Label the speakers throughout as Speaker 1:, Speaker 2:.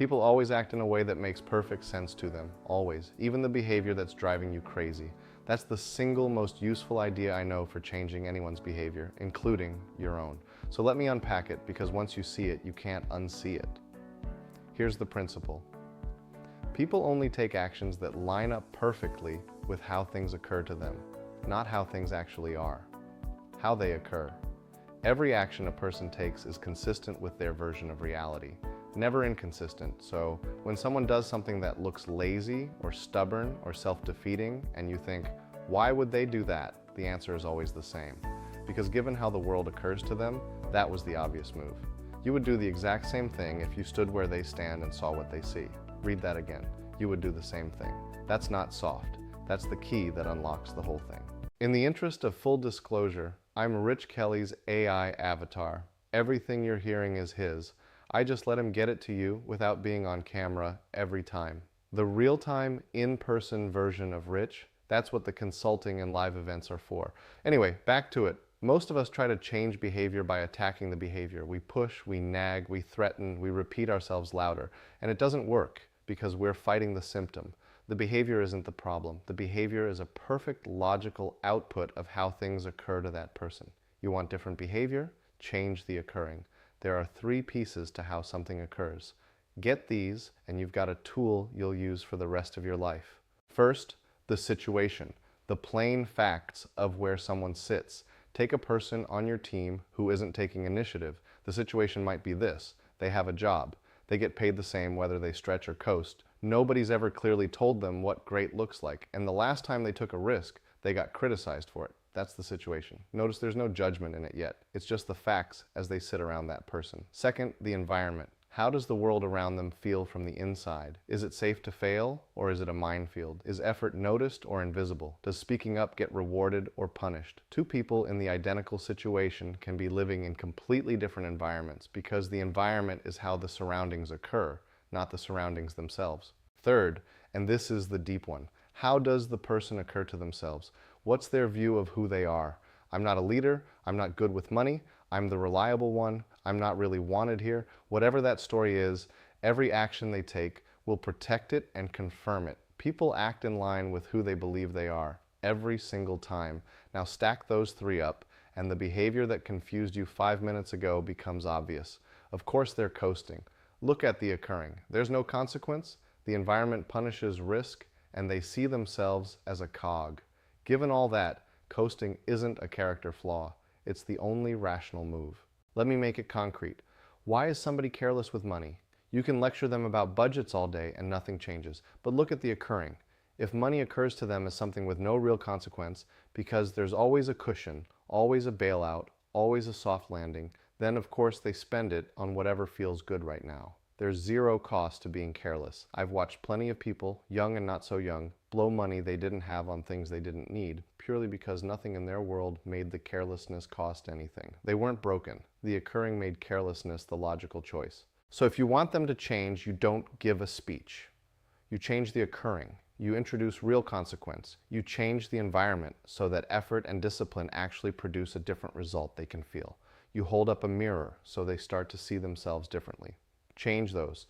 Speaker 1: People always act in a way that makes perfect sense to them, always, even the behavior that's driving you crazy. That's the single most useful idea I know for changing anyone's behavior, including your own. So let me unpack it, because once you see it, you can't unsee it. Here's the principle. People only take actions that line up perfectly with how things occur to them, not how things actually are, how they occur. Every action a person takes is consistent with their version of reality, never inconsistent. So when someone does something that looks lazy or stubborn or self-defeating and you think, why would they do that? The answer is always the same. Because given how the world occurs to them, that was the obvious move. You would do the exact same thing if you stood where they stand and saw what they see. Read that again. You would do the same thing. That's not soft. That's the key that unlocks the whole thing. In the interest of full disclosure, I'm Rich Kelly's AI avatar. Everything you're hearing is his. I just let him get it to you without being on camera every time. The real-time, in-person version of Rich, that's what the consulting and live events are for. Anyway, back to it. Most of us try to change behavior by attacking the behavior. We push, we nag, we threaten, we repeat ourselves louder. And it doesn't work because we're fighting the symptom. The behavior isn't the problem. The behavior is a perfect logical output of how things occur to that person. You want different behavior? Change the occurring. There are 3 pieces to how something occurs. Get these and you've got a tool you'll use for the rest of your life. First, the situation, the plain facts of where someone sits. Take a person on your team who isn't taking initiative. The situation might be this: they have a job. They get paid the same whether they stretch or coast. Nobody's ever clearly told them what great looks like. And the last time they took a risk, they got criticized for it. That's the situation. Notice there's no judgment in it yet. It's just the facts as they sit around that person. Second, the environment. How does the world around them feel from the inside? Is it safe to fail, or is it a minefield? Is effort noticed or invisible? Does speaking up get rewarded or punished? 2 people in the identical situation can be living in completely different environments because the environment is how the surroundings occur, not the surroundings themselves. Third, and this is the deep one, how does the person occur to themselves? What's their view of who they are? I'm not a leader, I'm not good with money, I'm the reliable one, I'm not really wanted here. Whatever that story is, every action they take will protect it and confirm it. People act in line with who they believe they are, every single time. Now stack those 3 up, and the behavior that confused you 5 minutes ago becomes obvious. Of course they're coasting. Look at the occurring. There's no consequence, the environment punishes risk, and they see themselves as a cog. Given all that, coasting isn't a character flaw. It's the only rational move. Let me make it concrete. Why is somebody careless with money? You can lecture them about budgets all day and nothing changes. But look at the occurring. If money occurs to them as something with no real consequence, because there's always a cushion, always a bailout, always a soft landing, then of course they spend it on whatever feels good right now. There's 0 cost to being careless. I've watched plenty of people, young and not so young, blow money they didn't have on things they didn't need, purely because nothing in their world made the carelessness cost anything. They weren't broken. The occurring made carelessness the logical choice. So if you want them to change, you don't give a speech. You change the occurring. You introduce real consequence. You change the environment so that effort and discipline actually produce a different result they can feel. You hold up a mirror so they start to see themselves differently. Change those,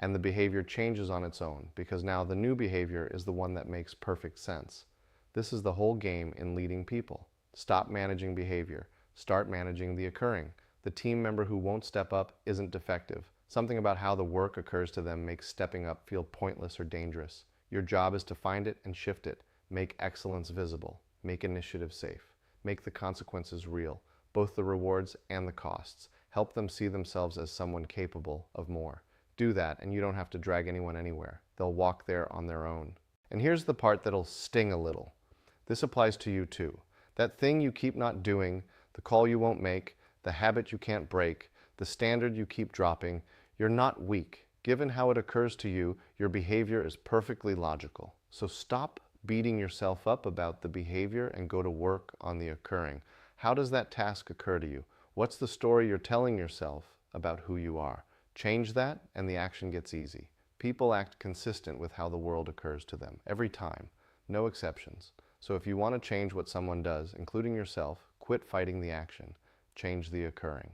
Speaker 1: and the behavior changes on its own, because now the new behavior is the one that makes perfect sense. This is the whole game in leading people. Stop managing behavior. Start managing the occurring. The team member who won't step up isn't defective. Something about how the work occurs to them makes stepping up feel pointless or dangerous. Your job is to find it and shift it. Make excellence visible. Make initiative safe. Make the consequences real, both the rewards and the costs. Help them see themselves as someone capable of more. Do that, and you don't have to drag anyone anywhere. They'll walk there on their own. And here's the part that'll sting a little. This applies to you too. That thing you keep not doing, the call you won't make, the habit you can't break, the standard you keep dropping, you're not weak. Given how it occurs to you, your behavior is perfectly logical. So stop beating yourself up about the behavior and go to work on the occurring. How does that task occur to you? What's the story you're telling yourself about who you are? Change that and the action gets easy. People act consistent with how the world occurs to them, every time, no exceptions. So if you want to change what someone does, including yourself, quit fighting the action. Change the occurring.